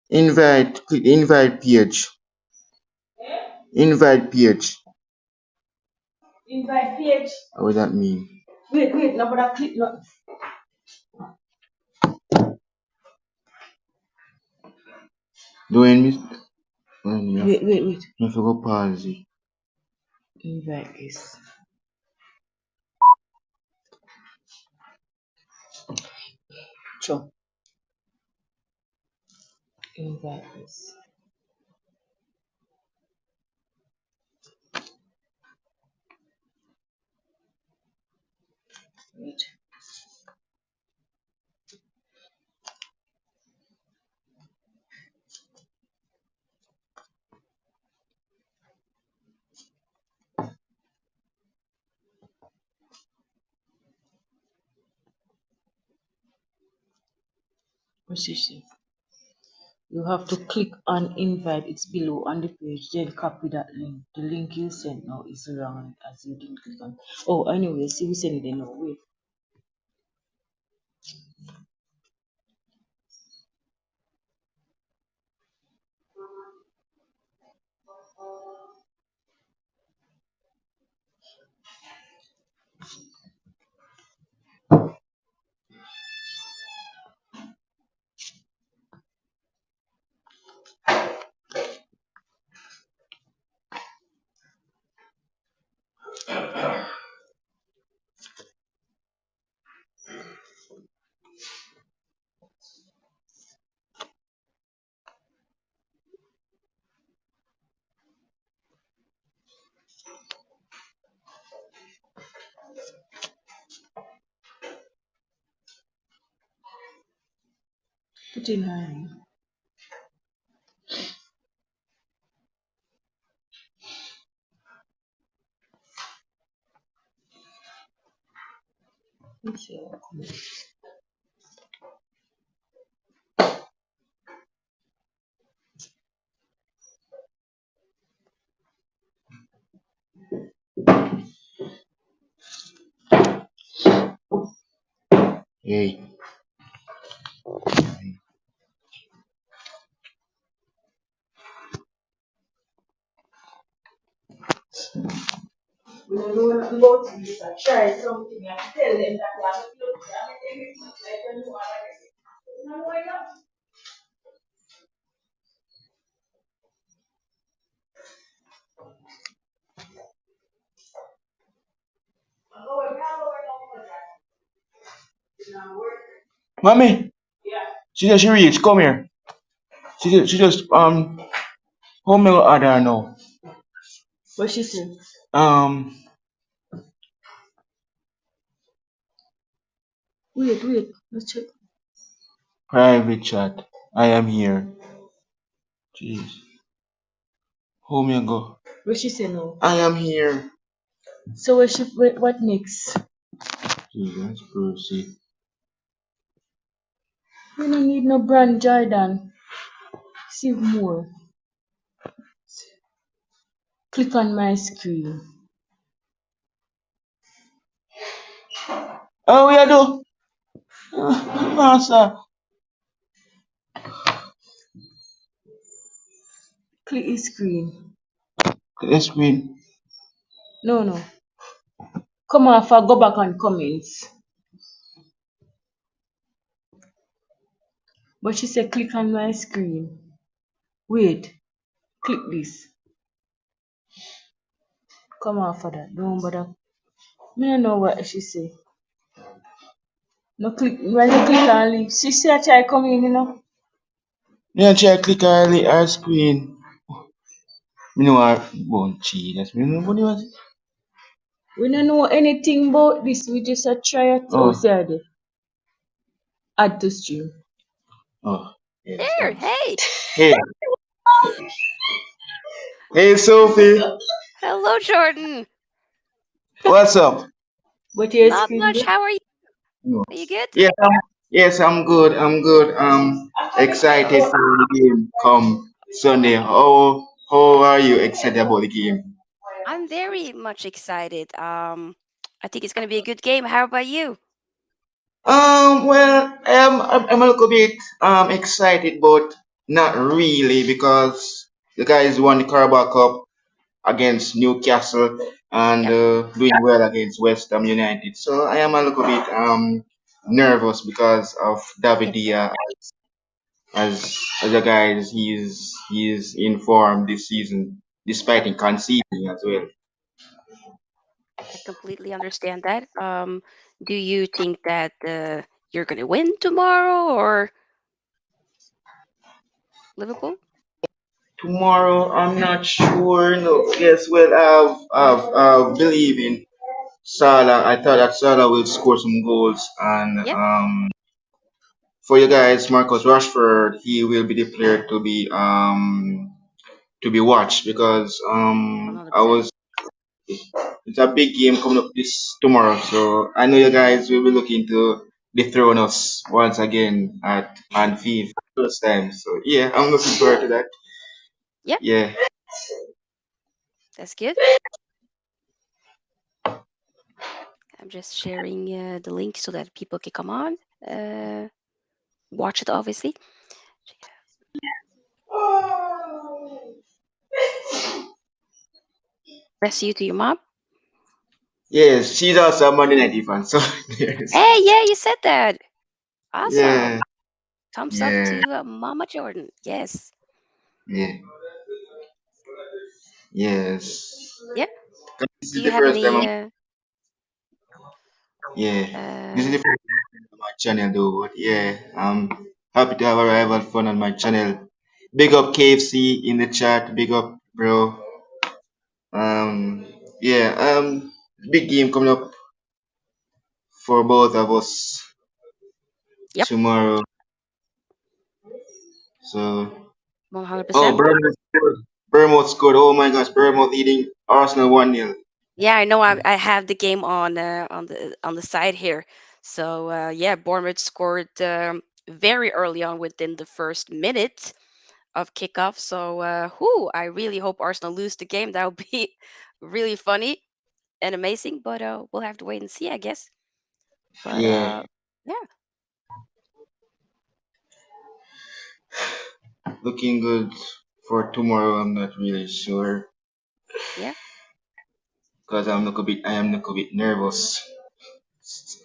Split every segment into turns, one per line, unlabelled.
Invite, click invite page. Invite page.
Invite page.
What does that mean?
Wait, no, but I click not.
Doing me?
Wait.
I forgot pause it.
Invite this. Sure. Invite this. Wait. What's this? You have to click on invite. It's below on the page. Then copy that link. The link you sent now is wrong as you didn't click on. Oh, anyway, see, we send it now. Wait. Put in her name. Let's see.
Hey.
We don't know nothing about this. I try something. I tell them that they have to look at everything. Let them know what I say. You know why not? I go and tell her no more. It's not working.
Mommy,
Yeah.
she reached. Come here. She just home me other now.
What she say? Wait. Let's check.
Private chat. I am here. Jeez. Home you go.
What she say now?
I am here.
So what next?
Jesus, proceed.
We don't need no brand Jordan. See more. Click on my screen.
Oh, we are do. Master.
Click his screen.
Let's win.
No. Come off and go back on comments. But she said click on my screen. Wait. Click this. Come off of that. Don't bother. Me don't know what she say. No click. When you click on leave. She said try come in, you know.
Yeah, try click on our screen. Me know our bone cheese. Me know what it was.
We don't know anything about this. We just a try it. Oh, see there. Add to stream.
Oh. Yes,
There,
thanks.
hey.
Hey. Hey, Sophie.
Hello, Jordan.
What's up?
But your
Not
screen
much.
good?
How are you?
No.
Are you good?
Yeah, Yes, I'm good. I'm good. Excited for the game come Sunday. How are you excited about the game?
I'm very much excited. I think it's gonna be a good game. How about you?
Well, I'm a little bit excited, but not really because the guys won the Carabao Cup against Newcastle and
Yep,
doing well against West Ham United. So I am a little bit nervous because of
I
David
get that.
Dia as a guys he's in form this season despite
Yep,
in conceding as well.
I completely understand that. Do you think that you're gonna win tomorrow or Liverpool?
Tomorrow I'm not sure. No, yes, well I've believe in Salah. I thought that Salah will score some goals and
Yep,
for you guys, Marcus Rashford, he will be declared to be watched because I
100%.
was it's a big game coming up this tomorrow, so I know you guys will be looking to dethrone us once again at Anfield first time. So yeah, I'm looking forward to that.
Yep,
Yeah.
that's good. I'm just sharing the link so that people can come on, uh, watch it. Obviously, bless you to your mom.
Yes, she's also a Man United fan, so yes.
Hey, yeah, you said that.
Yeah,
Awesome. Thumbs up
yeah,
to Mama Jordan. Yes.
yeah, yes.
Yep.
This
Do
is
you
the
have
first time
any?
I'm, yeah. This is
Uh,
the first time on my channel though, but yeah, I'm happy to have a rival fun on my channel. Big up KFC in the chat, big up bro. Yeah, big game coming up for both of us
yep.
tomorrow. So, oh,
100%.
Bournemouth scored. Bournemouth scored. Oh my gosh, Bournemouth leading Arsenal 1-0.
Yeah, I know. I have the game on the side here. So yeah, Bournemouth scored very early on within the first minute of kickoff. So whoo, I really hope Arsenal lose the game. That would be really funny and amazing. But we'll have to wait and see, I guess. But
Yeah,
yeah,
looking good for tomorrow. I'm not really sure
yeah.
because I am a little bit nervous.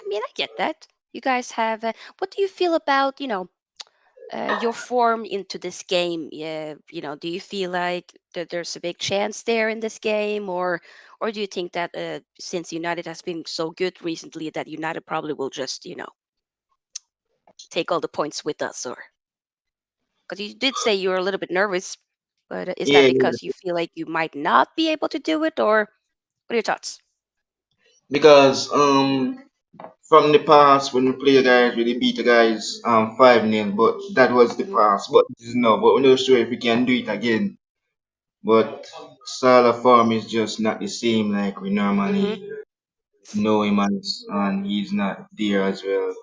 I mean, I get that. You guys have. What do you feel about your form into this game? Yeah, do you feel like that there's a big chance there in this game, or do you think that since United has been so good recently, that United probably will just take all the points with us, or because you did say you were a little bit nervous, but is that
Yeah, yeah,
because you feel like you might not be able to do it, or what are your thoughts?
because from the past when we play the guys, we beat the guys 5-0, but that was the
Hmm.
past. But this is no, but we're not sure if we can do it again. But Salah form is just not the same like we
Hmm.
normally know him as, and he's not there as well.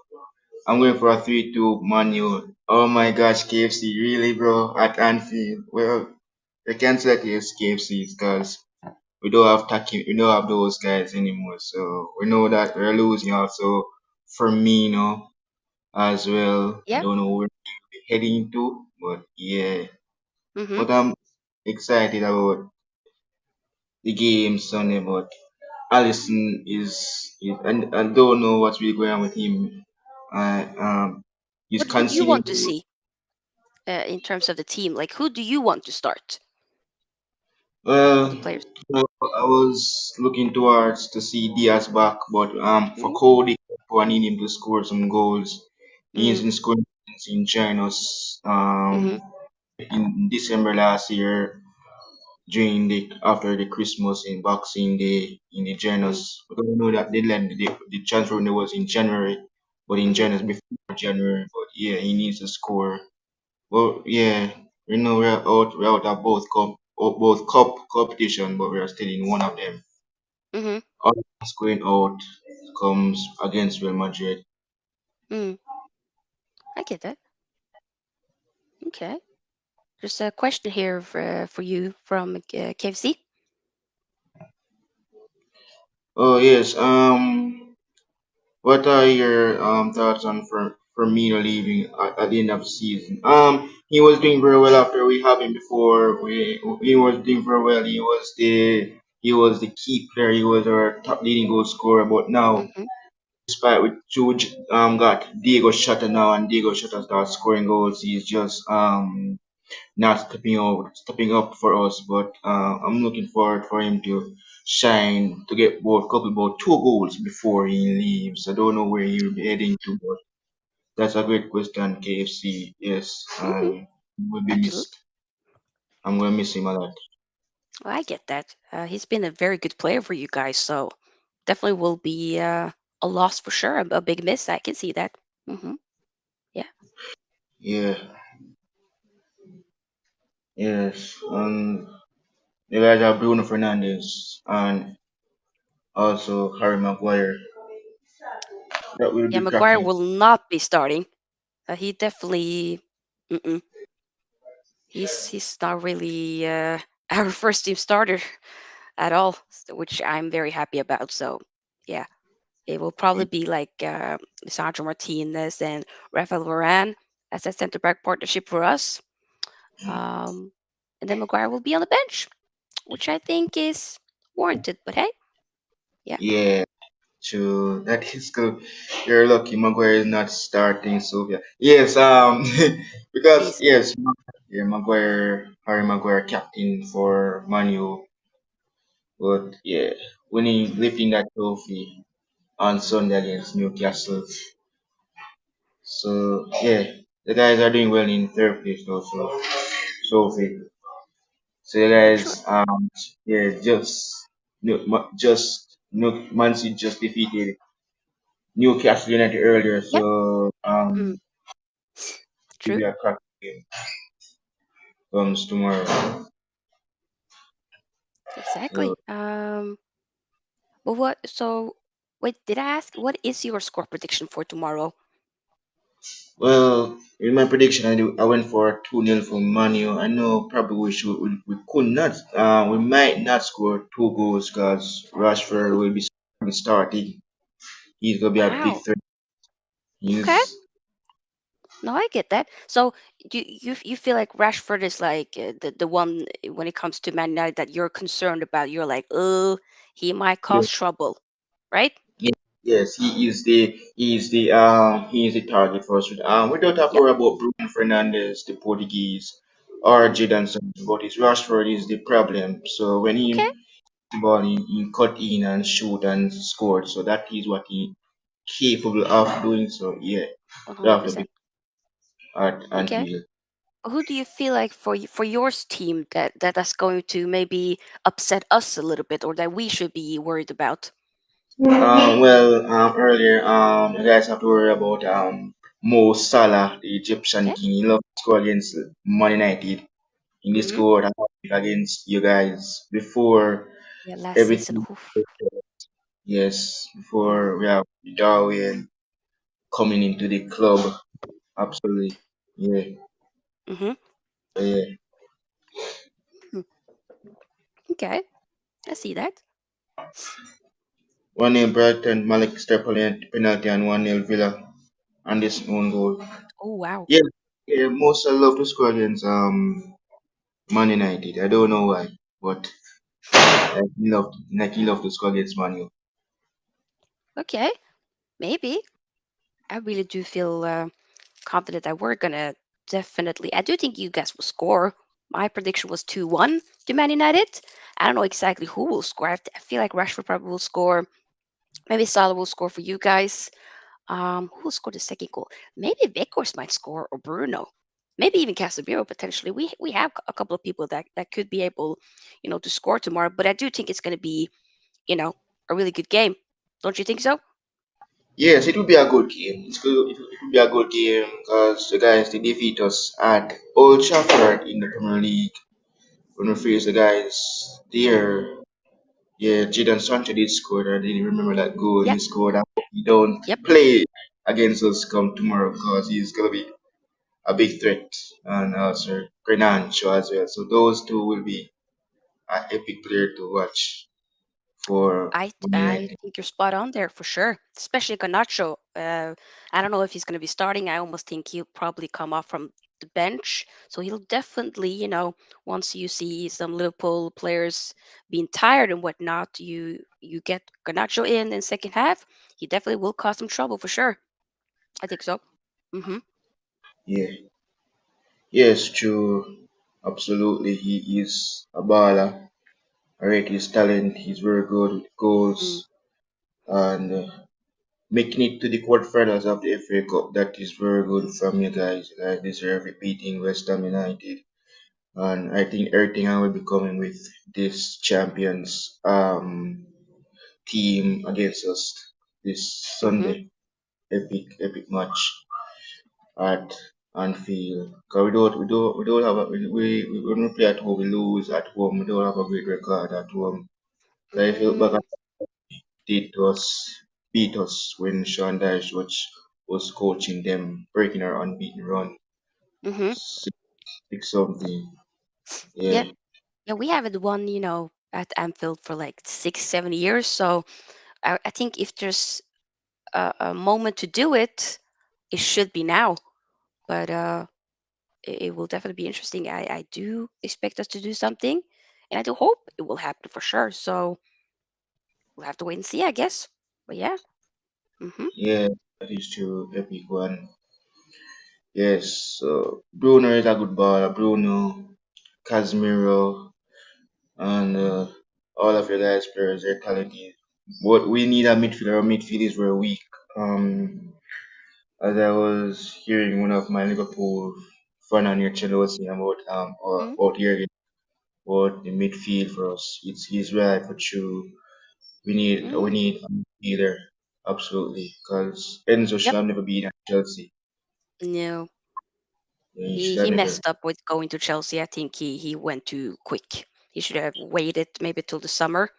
I'm going for a 3-2 manual. Oh my gosh, KFC, really, bro? At Anfield? Well, I can't say it's KFC because we don't have those guys anymore. So we know that we're losing also Firmino as well. I
Yeah.
don't know where we're heading to, but yeah.
Hmm.
But I'm excited about the game Sunday. But Allison and I don't know what's really going on with him. I he's
What would you
conceding.
want to see in terms of the team? Like, who do you want to start of the
Well,
players?
so I was looking towards to see Diaz back, but for
Hmm.
Cody, I need him to score some goals. He
Hmm.
hasn't scored in China's
Hmm.
in December last year during the after the Christmas and Boxing Day in the
Hmm.
Janus. We don't know that deadline. The transfer window was in January, but in
Hmm.
Janus before January. But yeah, he needs to score. Well, yeah, we're out of both cup competition, but we are still in one of them.
Hmm.
Us going out comes against Real Madrid.
Hmm. get that. Okay. There's a question here for you from KFC.
Oh yes. What are your thoughts on Firmino leaving at the end of the season? He was doing very well after we have him before. He was doing very well. He was the key player. He was our top leading goal scorer. But now,
Hmm.
despite we Jude got Diego Shota now, and Diego Shota starts scoring goals, he's just not stepping up for us. But I'm looking forward for him to shine to get both couple about 2 goals before he leaves. I don't know where he will be heading to, but that's a great question, KFC. Yes,
Hmm.
he will be
Absolutely.
missed. I'm gonna miss him a lot.
Well, I get that. He's been a very good player for you guys, so definitely will be a loss for sure. A big miss. I can see that. Hmm. Yeah.
Yeah, yes. You guys have Bruno Fernandez and also Harry Maguire. That will
Yeah.
be
Maguire
cracking.
will not be starting. He definitely. Mm-mm. He's not really our first team starter at all, which I'm very happy about. So yeah, it will probably be like Lisandro Martinez and Rafael Varane as a center back partnership for us. Um, and then Maguire will be on the bench, which I think is warranted. But hey, yeah,
Yeah, true. That is good. You're lucky Maguire is not starting Sofia. Yes, because
he's
yes, yeah, Maguire, Harry Maguire, captain for Manu. But yeah, winning, lifting that trophy on Sunday against Newcastle. So yeah, the guys are doing well in third place also. Sophie. So the
for sure.
guys, yeah, Man City just defeated Newcastle United earlier.
Yep.
So
Mm,
will
true.
be a crack game comes tomorrow. So
Exactly. But what? So wait, did I ask? What is your score prediction for tomorrow?
well, in my prediction, I went for 2-0 for Manu. I know probably we could not we might not score 2 goals because Rashford
Hmm.
will be starting. He's gonna be a big
Wow.
threat.
Okay.
He's
No, I get that. So you feel like Rashford is like the one when it comes to Man United that you're concerned about. You're like, oh, he might
yeah,
cause trouble, right?
yeah, yes, he is the target for us. We don't have to
Yep.
worry about Bruno Fernandes, the Portuguese, or Jadon Sancho, but his Rashford is the problem. So when he
Okay.
the ball in cut in and shoot and scored. So that is what he capable of doing. So yeah, we have to be
100%.
at
Okay.
Anfield.
Who do you feel like for your team that's going to maybe upset us a little bit, or that we should be worried about?
Earlier, you guys have to worry about Mo Salah, the Egyptian
Okay.
king. He loved to score against Man United. He
Mm-hmm.
scored against you guys before
Yeah. Last season.
everything.
Oof.
Yes,
Mm-hmm.
before we have Darwin coming into the club. Absolutely. Yeah.
Mm-hmm.
Yeah.
Okay. I see that.
1-0 Brighton, Malik Sterling penalty and 1-0 Villa and this own goal.
Oh wow.
Yeah, yeah, most I love to score against Man United. I don't know why, but I love to score against Man U.
Okay. Maybe. I really do feel confident that we're gonna definitely. I do think you guys will score. My prediction was 2-1 to Man United. I don't know exactly who will score. I feel like Rashford probably will score. Maybe Salah will score for you guys. Who will score the second goal? Maybe Vegas might score or Bruno. Maybe even Casemiro potentially. We have a couple of people that could be able, to score tomorrow. But I do think it's going to be, you know, a really good game. Don't you think so?
Yes, it will be a good game. It will be a good game because the guys they defeat us at Old Trafford in the Premier League. When we face the guys there, yeah, Jadon Sancho did score. I didn't remember that goal he
Yep.
scored. I hope he don't
Yep.
play against us come tomorrow because he's gonna be a big threat, and also Grenancho as well. So those two will be an epic player to watch for
I think you're spot on there for sure, especially Ganacho. I don't know if he's going to be starting. I almost think he'll probably come off from the bench, so he'll definitely, once you see some Liverpool players being tired and whatnot, you get Ganacho in second half. He definitely will cause some trouble for sure. I think so. Mhm.
yeah. Yes, true. Absolutely. He is a baller. I rate his talent. He's very good with
Mm.
goals and making it to the quarterfinals of the FA Cup. That is very good from you guys. You guys deserve it beating West Ham United. And I think everything I will be coming with this champions team against us this
Mhm.
Sunday. Epic match at Anfield. Cause we don't have we when we play at home we lose at home. We don't have a great record at home. So if you look back
Mm.
at it was beat us when Sean Dyche was coaching them, breaking our unbeaten run.
Mhm.
Six something.
Yeah.
Yeah.
Yeah. We haven't won, at Anfield for like 6, 7 years. So I think if there's a moment to do it, it should be now. But it will definitely be interesting. I do expect us to do something, and I do hope it will happen for sure. So we'll have to wait and see, I guess. But yeah. Mm-hmm.
Yeah, that is true. Epic one. Yes. So Bruno is a good baller. Bruno, Casemiro, and all of your guys players are talented. But we need a midfielder. Our midfield is very weak. Um, as I was hearing one of my Liverpool fan on your channel was saying
Mm-hmm.
about here about the midfield for us. He's right for true. We
Mm.
need a midfielder absolutely because Enzo should
Yep.
have never been at Chelsea.
No,
Yeah, he
he
should have
he
never.
messed up with going to Chelsea. I think he went too quick. He should have waited maybe till the summer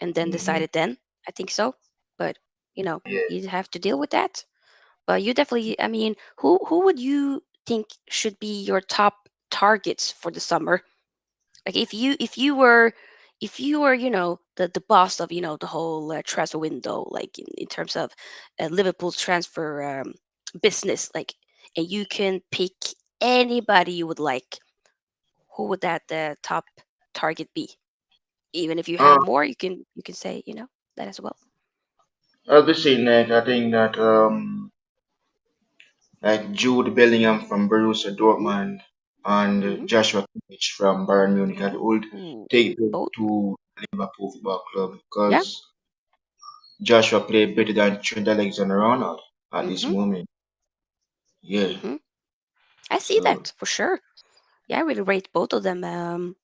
and then
Hmm.
decided then. I think so. But
Yeah.
you have to deal with that. But you definitely, I mean, who would you think should be your top targets for the summer? Like if you were the boss of the whole transfer window, like in terms of Liverpool's transfer business, like, and you can pick anybody you would like, who would that top target be? Even if you
Uh,
have more, you can say that as well.
I'll be saying that I think that like Jude Bellingham from Borussia Dortmund
Mm-hmm.
and Joshua Kimmich from Bayern Munich, I would
Ooh,
take those
both.
to Liverpool Football Club
Yeah.
because Joshua played better than Trent Alexander-Arnold at this
Mm-hmm.
moment. Yeah.
Mm-hmm. I see
So
that for sure. Yeah, I really rate both of them.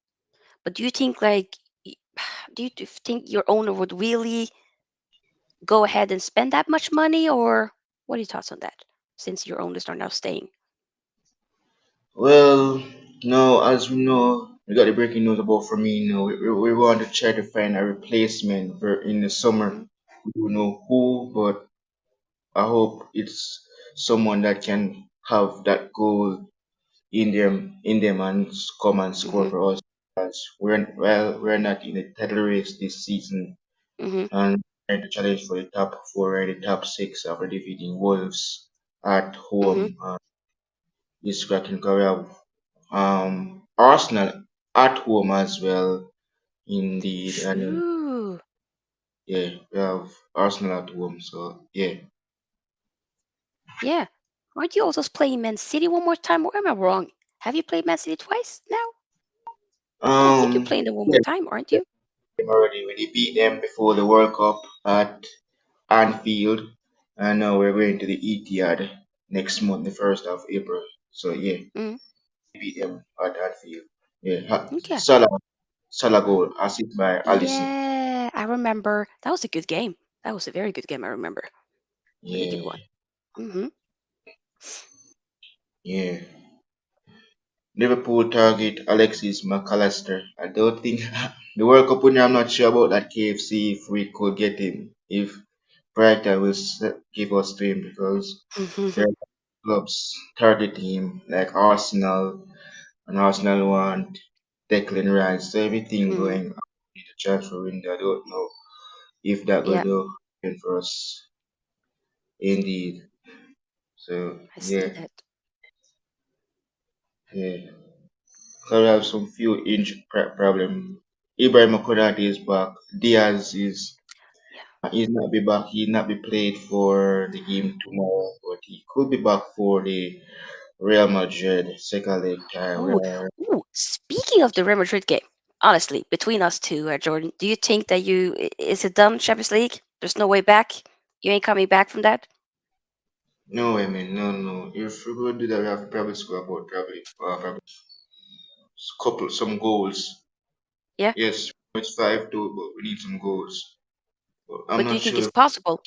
But do you think like do you think your owner would really go ahead and spend that much money, or what are your thoughts on that? Since your owners are now staying.
well, now as we know, we got the breaking news about Firmino. We want to try to find a replacement for in the summer.
Mm-hmm.
We don't know who, but I hope it's someone that can have that goal in them and come and score
Mm-hmm.
for us. Because we're not in the title race this season
Mm-hmm.
and trying to challenge for the top four or the top six after defeating Wolves at
Mm-hmm.
home. This cracking career. Arsenal at home as well, indeed. And
True.
yeah, we have Arsenal at home. So yeah.
Yeah. Aren't you also playing Man City one more time, or am I wrong? Have you played Man City twice now? I think you're playing them one more
Yeah,
time, aren't you?
them already. We beat them before the World Cup at Anfield, and now we're going to the Etihad next month, the 1st of April. So yeah,
Mm.
we beat them at Anfield. Yeah,
Okay.
Salah goal, assist by Allison.
Yeah, I remember. That was a good game. That was a very good game. I remember. Really good one.
Yeah,
Mm-hmm.
yeah. Liverpool target Alexis McAllister. I don't think the World Cup winner. I'm not sure about that KFC if we could get him. If Brighton will give us to him because they're clubs target him, like Arsenal, and Arsenal want Declan Rice. So everything
Mm,
going on in the transfer window. I don't know if that
yeah,
going to happen for us indeed. So
I see
yeah,
that.
yeah. So we have some few injury problem. Ibrahim Konate is back. Diaz is
Yeah.
he's not be back. He not be played for the game tomorrow, but he could be back for the Real Madrid second leg tie.
Oh, speaking of the Real Madrid game, honestly, between us two, Jordan, do you think that is it done, Champions League? There's no way back? You ain't coming back from that?
No, I mean, no, no. If we go do that, we have to probably score about probably couple some goals.
Yeah.
Yes, it's 5-2, but we need some goals. But I'm
But do
not
you think it's
sure.
possible?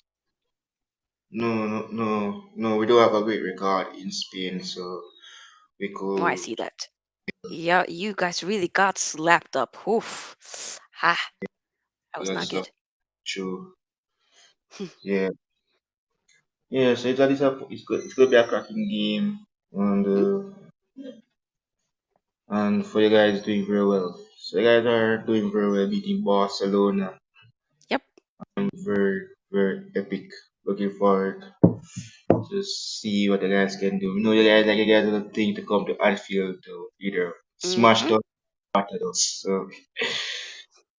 No, no, no, no. We don't have a great record in Spain, so we
Oh, I
could
see that. Yeah, you guys really got slapped up. Oof. Ha, that was
get
not
stuff
good.
through. Yeah, yeah. So it's good. It's gonna be a cracking game, and
Hmm?
and for you guys doing very well. So you guys are doing very well, beating Barcelona.
Yep.
Very, very epic. Looking forward to see what the guys can do. We know you guys are the thing to come to Anfield to either smash
Mm-hmm.
us or battle us. So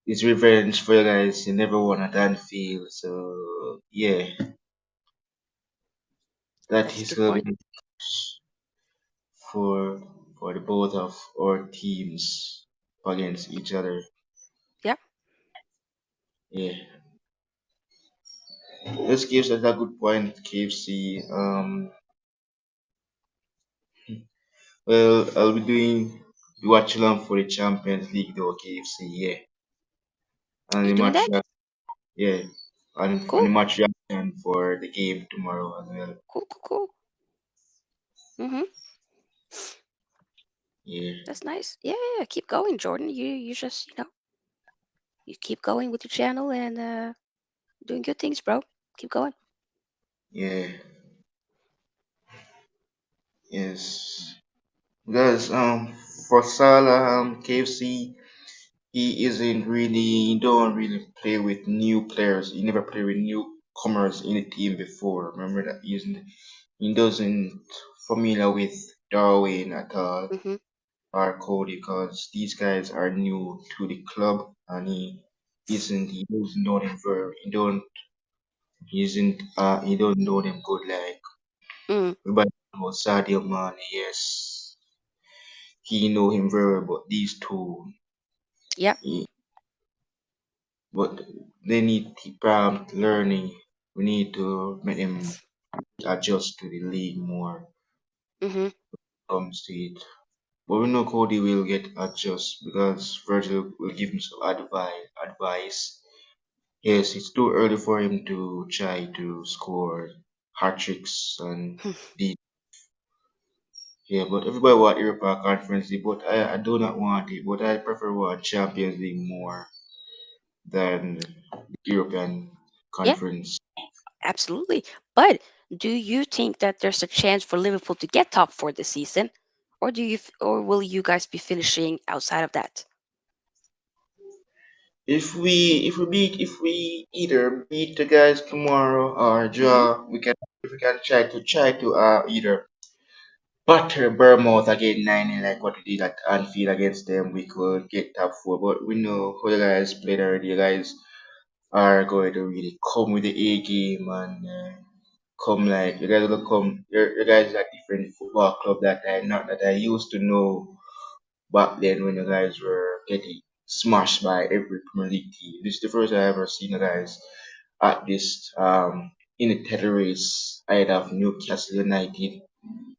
it's revenge for you guys. You never won at Anfield. So yeah, that
That's a
is
good
gonna
point.
be for for the both of our teams against each other.
Yep.
Yeah. This gives us a good point, KFC. Well, I'll be doing the watch along for the Champions League though, KFC, yeah. And
You
the
doing
match,
that?
yeah. And the
Cool.
match reaction for the game tomorrow as well.
Cool, cool, cool. Mm-hmm.
Yeah,
That's nice. Yeah, yeah, yeah. Keep going, Jordan. You just, you keep going with your channel and doing good things, bro. Keep going.
yeah, yes. Because for Salah, KFC, he don't really play with new players. He never played with newcomers in the team before. Remember that he doesn't familiar with Darwin at all.
Mm-hmm.
Are Cody because these guys are new to the club and he doesn't know them very he don't know them good like
Mm.
everybody knows Sadio Mane, yes. He know him very well, but these two
Yep.
he, but they need prompt learning. We need to make them adjust to the league more
Mm-hmm.
comes to it. But we know Cody will get adjust because Virgil will give him some advice. Yes, it's too early for him to try to score hat tricks and the yeah, but everybody want Europa Conference League, but I do not want it, but I prefer want Champions League more than European
Yeah,
Conference.
absolutely. But do you think that there's a chance for Liverpool to get top four this season, or or will you guys be finishing outside of that?
If we either beat the guys tomorrow or
Mm-hmm.
draw, we can try to either butter Bournemouth again 9 like what we did at Anfield against them, we could get top four. But we know how the guys played already. The guys are going to really come with the A game and come like you guys will come. You guys are different football club that I not that I used to know back then when you guys were getting smashed by every Premier League team. This is the first I ever seen you guys at this in the title race. I have Newcastle United.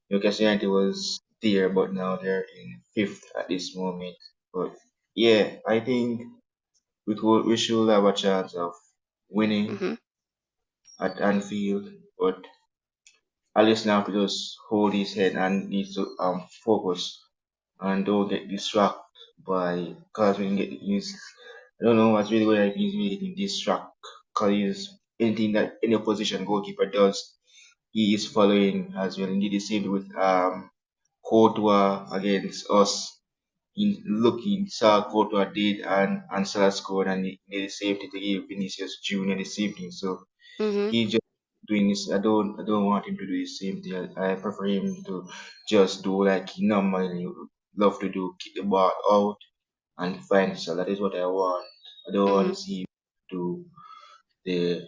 Newcastle United was there, but now they're in fifth at this moment. But yeah, I think we should have a chance of winning
Mm-hmm.
at Anfield. But Alex now to just hold his head and needs to focus and don't get distracted by because when you get he's I don't know what's really going on. He's really getting distracted because anything that any opposition goalkeeper does, he is following as well. He did the same with Courtois against us. He saw Courtois did and Salah scored and he did the same thing to give Vinicius Junior the same thing. So
Mm-hmm.
he just doing this. I don't want him to do the same thing. I prefer him to just do like he normally love to do, kick the ball out and find. So that is what I want. I don't want
Mm-hmm.
to see him do the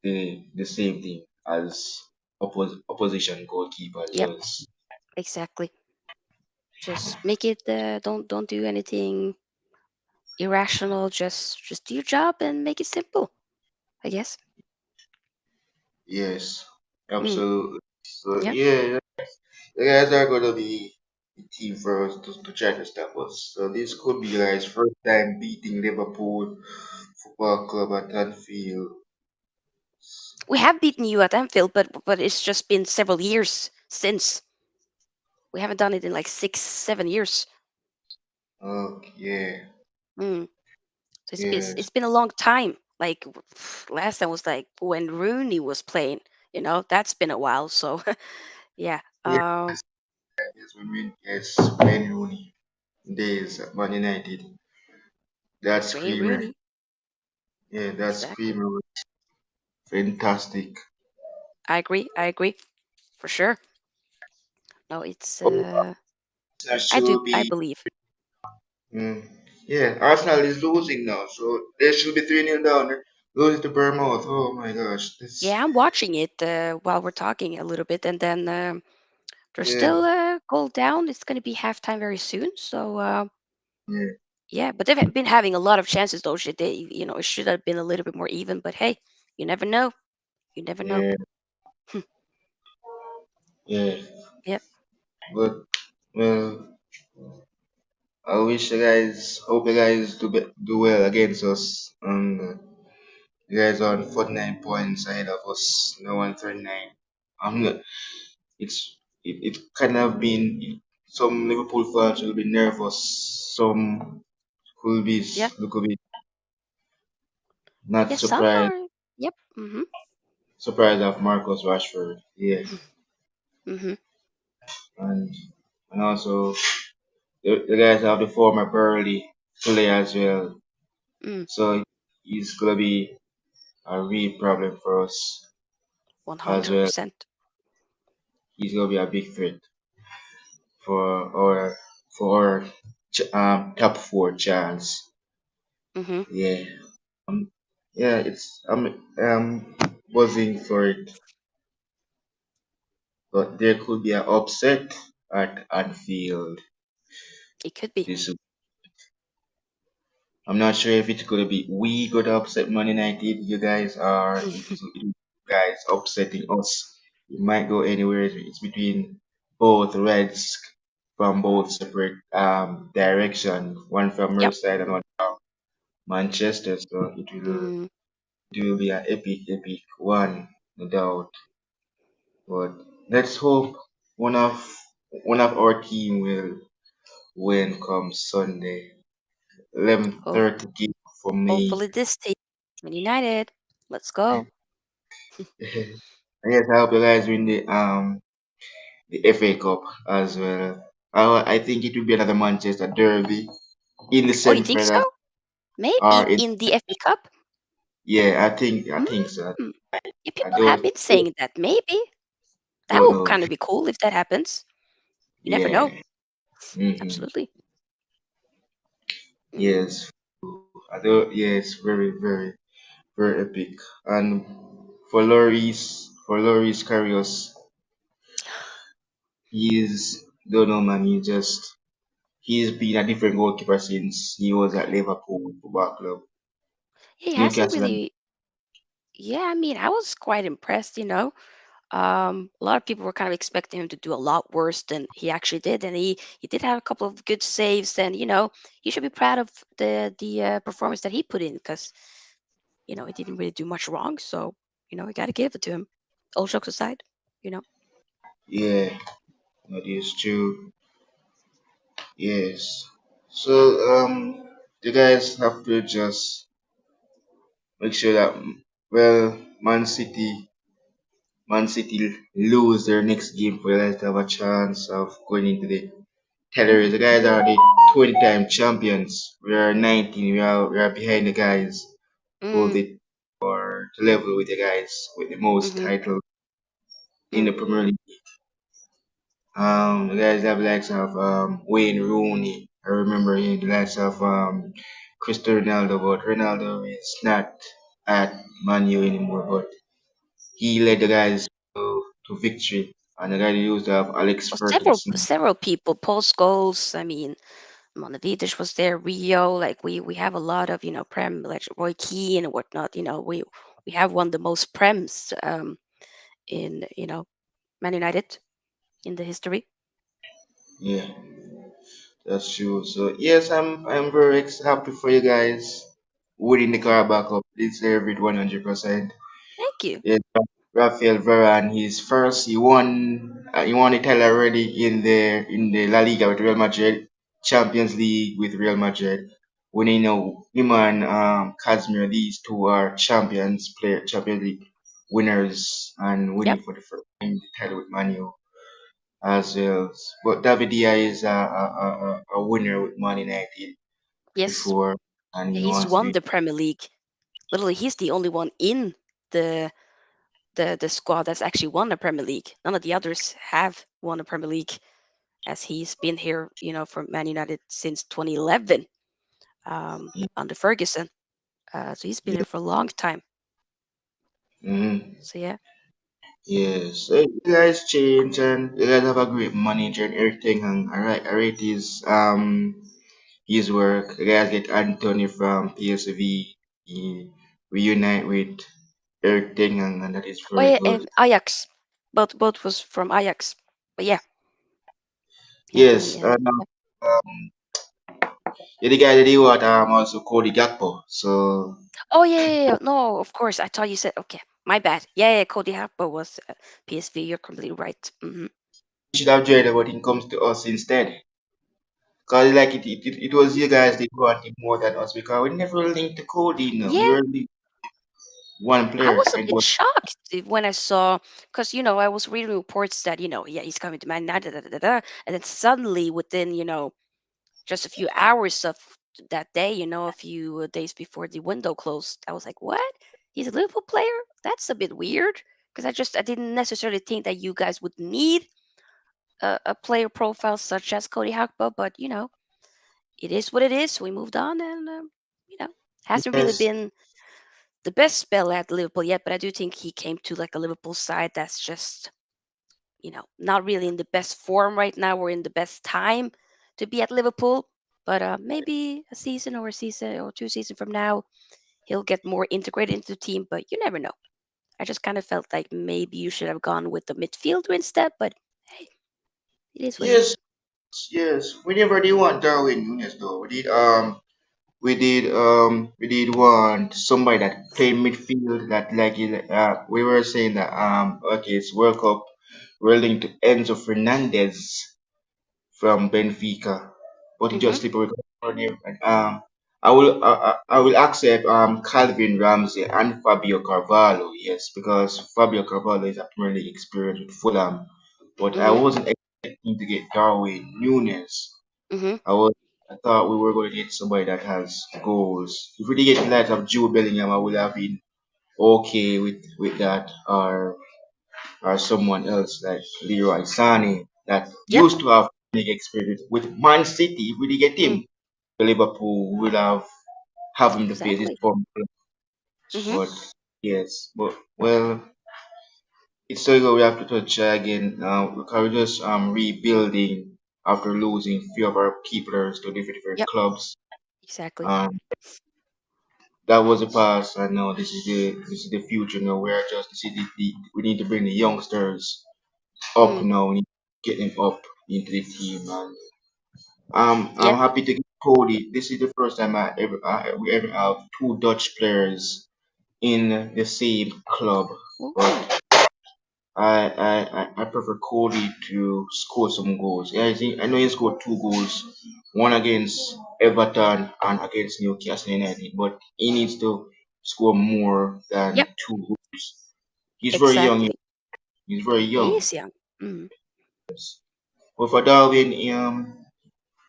the same thing as opposition goalkeeper
Yep.
does.
Exactly. Just make it. Don't do anything irrational. Just do your job and make it simple. I guess.
Yes,
Mm.
absolutely. So
Yep.
yeah, you guys are gonna be the team for us to try to stop us. So this could be guys' first time beating Liverpool Football Club at Anfield.
We have beaten you at Anfield, but it's just been several years since. We haven't done it in like 6, 7 years.
Okay,
Mm. So
yes,
it's been a long time. Like last time was like when Rooney was playing. That's been a while. So yeah.
yes, yes, yes, Wayne Rooney days at Man United. That
Wayne
screamer,
Rooney.
yeah, that
Exactly.
screamer was fantastic.
I agree. I agree for sure. No, it's
Oh, that
I do.
should
I
be.
believe.
Mm, yeah, Arsenal is losing now, so they should be 3-0 down. Losing to Bournemouth. Oh my gosh, this.
Yeah, I'm watching it while we're talking a little bit, and then they're
Yeah,
still goal down. It's going to be halftime very soon. So
yeah,
yeah, but they've been having a lot of chances though. It should have been a little bit more even. But hey, you never know. You never know.
yeah, yeah.
Yep.
But well, I wish hope you guys do well against us. You guys are on 49 points ahead of us. No one 39. I'm not. It kind of been some Liverpool fans will be nervous. Some will be
Yeah.
look a bit not
Yeah. Some
surprised
are. Yep. Mhm.
surprised of Marcus Rashford. Yeah,
Mhm.
and and also the guys have the former Burley play as well.
Mm.
So he's gonna be a real problem for us
One
as
hundred
well.
percent.
He's gonna be a big threat for our top four chance.
Mhm.
Yeah, um, yeah, I'm buzzing for it, but there could be an upset at Anfield
It could be.
this. I'm not sure if it's gonna be we gonna upset Man United, you guys, or it's you guys upsetting us. It might go anywhere. It's between both Reds from both separate direction, one from
Yep.
Merseyside and one from Manchester. So
Mm.
it will be an epic one, no doubt. But let's hope one of one of our team will win come Sunday.
Ho-
11:30 game for me.
Hopefully this team, Man United. Let's go.
Yes, I hope you guys win the FA Cup as well. I think it will be another Manchester derby in the
Oh, you think so?
semi-final or
Maybe
in
in the FA Cup.
yeah, I think so.
Hmm. Yeah,
I
people have
don't
been saying that. Maybe that
don't
will
know.
kind of be cool if that happens. You never know.
Yeah. Hmm.
Absolutely. Mm.
Yes. I don't. Yes. Very epic. And for Loris Karius, he's don't know man. He's been a different goalkeeper since he was at Liverpool Football Club.
He hasn't
Newcastle.
really. Yeah, I mean, I was quite impressed. A lot of people were kind of expecting him to do a lot worse than he actually did, and he did have a couple of good saves, and he should be proud of the performance that he put in because he didn't really do much wrong. So we got to give it to him. All jokes aside, you know.
Yeah, that is true. Yes. So you guys have to just make sure that well, Man City Man City lose their next game for you guys to have a chance of going into the tellers. The guys are the 20-time champions. We are 19. We are behind the guys to
Mm,
the or to level with the guys with the most
mm-hmm,
titles in
mm.
the Premier League. The guys have likes of Wayne Rooney. I remember him, the likes of Cristiano Ronaldo, but Ronaldo is not at Man U anymore. But he led the guys to victory, and the guy used to have Alex
Well, several
Ferguson.
several people, Paul Scholes. I mean, Monavides was there, Rio. Like we have a lot of prem, like Roy Keane and whatnot. We have won the most prems in Man United in the history.
Yeah, that's true. So yes, I'm very happy for you guys winning the car back up. Deserve it 100%.
Thank you.
Yeah, Rafael Varane, he won the title already in the La Liga with Real Madrid, Champions League with Real Madrid. When you know him and Casemiro, these two are Champions League winners and
Yep.
winning for the first time the title with Manu as well. But David Dia is a winner with Man United
Yes.
before, and
Yeah,
he
he's
wants to
won
be.
the Premier League. Literally, he's the only one in the the squad that's actually won the Premier League. None of the others have won the Premier League, as he's been here, for Man United since 2011 under Ferguson. So he's been here for a long time.
Mhm.
So yeah.
Yes, you guys change and you guys have a great manager and everything. And I rate his work. You guys get Anthony from PSV. He reunite with Eric Ten Hag, and that is
Oh
very
yeah,
good.
and Ajax. Both was from Ajax. But yeah, Anthony
Yes,
and yeah.
yeah, the guy that you want also Cody Gakpo. So
Oh yeah, yeah, yeah. No, of course. I thought you said okay. My bad. Yeah, yeah. Cody Harper was PSV. You're completely right.
he should have joined, but he comes to us instead. Cause like it was you guys that wanted more than us because we never linked to Cody. We
Yeah,
were linked one
I
player
was a
and it
bit
was
shocked when I saw, because I was reading reports that yeah, he's coming to Man United, da, da, da, da, and then suddenly within just a few hours of that day, a few days before the window closed, I was like, what? He's a Liverpool player? That's a bit weird, because I didn't necessarily think that you guys would need a player profile such as Cody Hakpo, but it is what it is. We moved on, and you know, hasn't really
yes,
been the best spell at Liverpool yet, but I do think he came to like a Liverpool side that's just, not really in the best form right now or in the best time to be at Liverpool. But maybe a season or a season or two seasons from now, he'll get more integrated into the team. But you never know. I just kind of felt like maybe you should have gone with the midfielder instead. But hey, it is what it
yes,
is.
yes. We never did want Darwin Nunes though. We did want somebody that play midfield that we were saying that okay, it's World Cup. We're linked to Enzo Fernandez from Benfica, but he
Hmm.
just slipped away from him. And, I will accept Calvin Ramsey and Fabio Carvalho, yes, because Fabio Carvalho is a Premier League experience with Fulham, but I
Hmm.
wasn't expecting to get Darwin Nunes.
Hmm.
I was I thought we were going to get somebody that has goals. If we did get the likes of Jude Bellingham, I would have been okay with that, or someone else like Leroy Sané that
Yep.
used to have big experience with Man City. If we did get
Mm,
him, Liverpool would have him to face his
exactly.
form.
Hmm.
But yes, but well, it's still we have to touch again. Because we're just rebuilding after losing few of our key players to different
Yep.
clubs.
Exactly.
Um, that was the past, and now this is the future. Now we're just we need to bring the youngsters up
Mm,
now. We need to get them up into the team, and I'm
yep.
happy to get Cody. This is the first time we ever have two Dutch players in the same club,
Ooh.
but I prefer Cody to score some goals. Yeah, I know he scored two goals, one against Everton and against Newcastle United, but he needs to score more than
Yep.
two goals. He's very young.
Exactly.
He's very
He
young.
is young. Mm.
But for Darwin,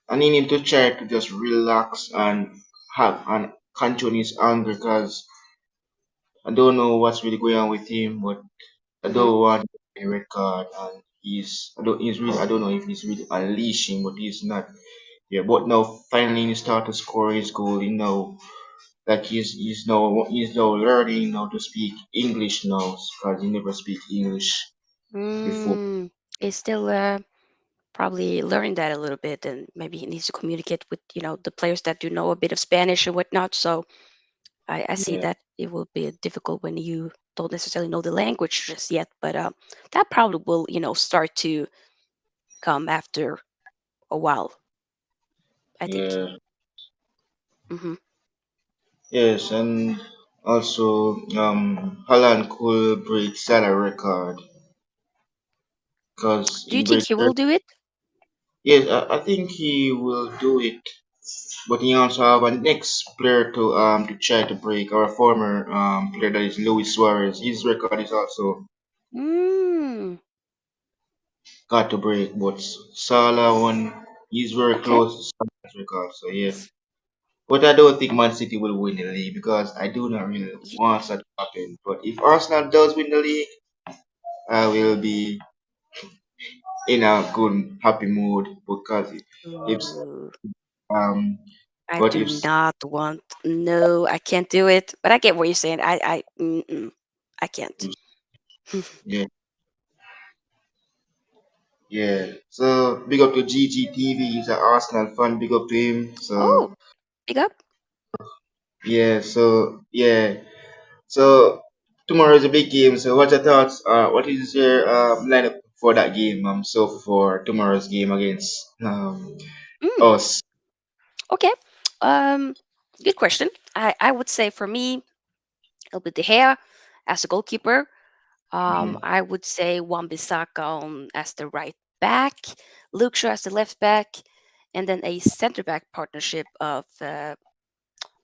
I need him to try to just relax and have and control his anger because I don't know what's really going on with him, but I
Mm-hmm.
don't want a red card and I don't know if he's really unleashing, but he's not. Yeah, but now finally he start to score his goal, like he's now learning how to speak English now because he never speak English before.
Mm. He's still probably learning that a little bit, and maybe he needs to communicate with the players that do know a bit of Spanish and whatnot. So I see
Yeah,
that it will be difficult when you don't necessarily know the language just yet, but that probably will start to come after a while, I think.
yeah,
Hmm.
yes, and also Holland could break Salah record because
Do you
he
think
break.
he will do it?
Yes, I think he will do it, but he also have a next player to try to break our former player that is Luis Suarez. His record is also
Mm,
got to break, but Salah one he's very
okay.
close to Salah's record. So yeah, but I don't think Man City will win the league because I do not really
You,
want that to happen. But if Arsenal does win the league, I will be in a good happy mood because if
ooh,
um
I
but
do
if
not want. No, I can't do it. But I get what you're saying. I can't.
yeah. Yeah. So big up to GGTV. He's an Arsenal fan. Big up to him.
Oh,
So
big up.
yeah. So yeah. So tomorrow is a big game. So what's your thoughts? What is your lineup for that game? So for tomorrow's game against
Mm,
us.
okay. Um, Good question. I would say for me, it'll be De Gea as a goalkeeper.
Mhm.
I would say Wan-Bissaka as the right back, Luke Shaw as the left back, and then a center back partnership of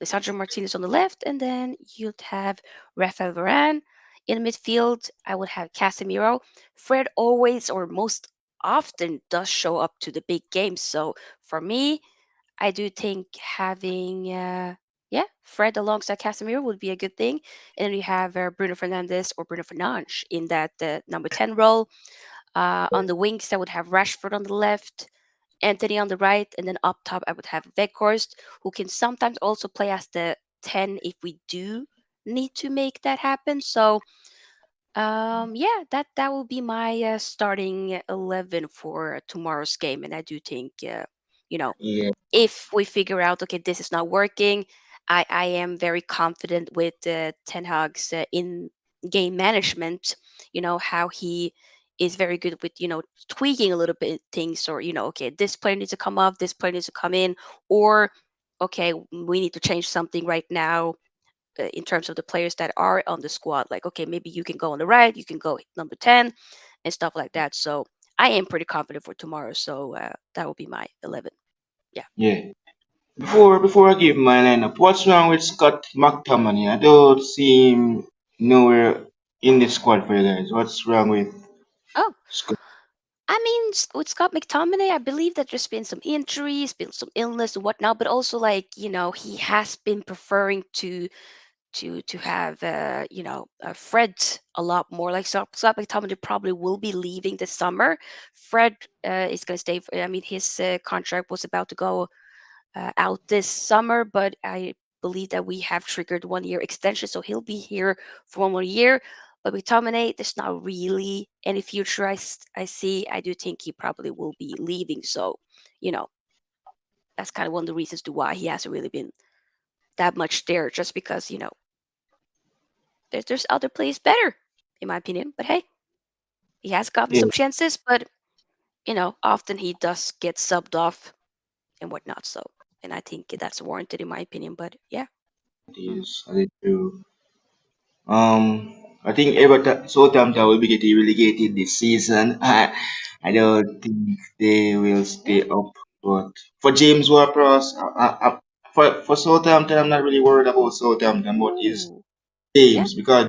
Lisandro Martinez on the left, and then you'd have Rafael Varane in midfield. I would have Casemiro. Fred always or most often does show up to the big games, so for me, I do think having Fred alongside Casemiro would be a good thing, and then you have Bruno Fernandes or Bruno Fernandes in that number 10 role. On the wings, I would have Rashford on the left, Anthony on the right, and then up top, I would have Weghorst, who can sometimes also play as the 10 if we do need to make that happen. So, yeah, that will be my starting 11 for tomorrow's game, and I do think, you know,
Yeah.
if we figure out, okay, this is not working, I am very confident with Ten Hag's in game management. How he is very good with tweaking a little bit things, or okay, this player needs to come off, this player needs to come in, or okay, we need to change something right now in terms of the players that are on the squad. Like, okay, maybe you can go on the right, you can go number 10, and stuff like that. So I am pretty confident for tomorrow. So that will be my 11. Yeah.
Yeah. Before I give my lineup, what's wrong with Scott McTominay? I don't see him nowhere in the squad for you guys. What's wrong with
Oh,
Scott?
I mean, with Scott McTominay, I believe that there's been some injuries, been some illness and whatnot, but also like he has been preferring to have Fred a lot more. Like Scott McTominay probably will be leaving this summer. Fred is going to stay. I mean, his contract was about to go out this summer, but I believe that we have triggered 1 year extension, so he'll be here for 1 more year. But with Tomine, there's not really any future I see. I do think he probably will be leaving. So, you know, that's kind of one of the reasons to why he hasn't really been that much there, just because, there's other players better, in my opinion. But hey, he has gotten
Yeah,
some chances, but, often he does get subbed off and whatnot. So, and I think that's warranted, in my opinion. But yeah.
it
Mhm.
is. I did too. I think Everton, Southampton will be getting relegated this season. I don't think they will
Yeah.
stay up. But for James Ward-Prowse, for Southampton, I'm not really worried about Southampton. But is
Ooh. Yeah.
James, because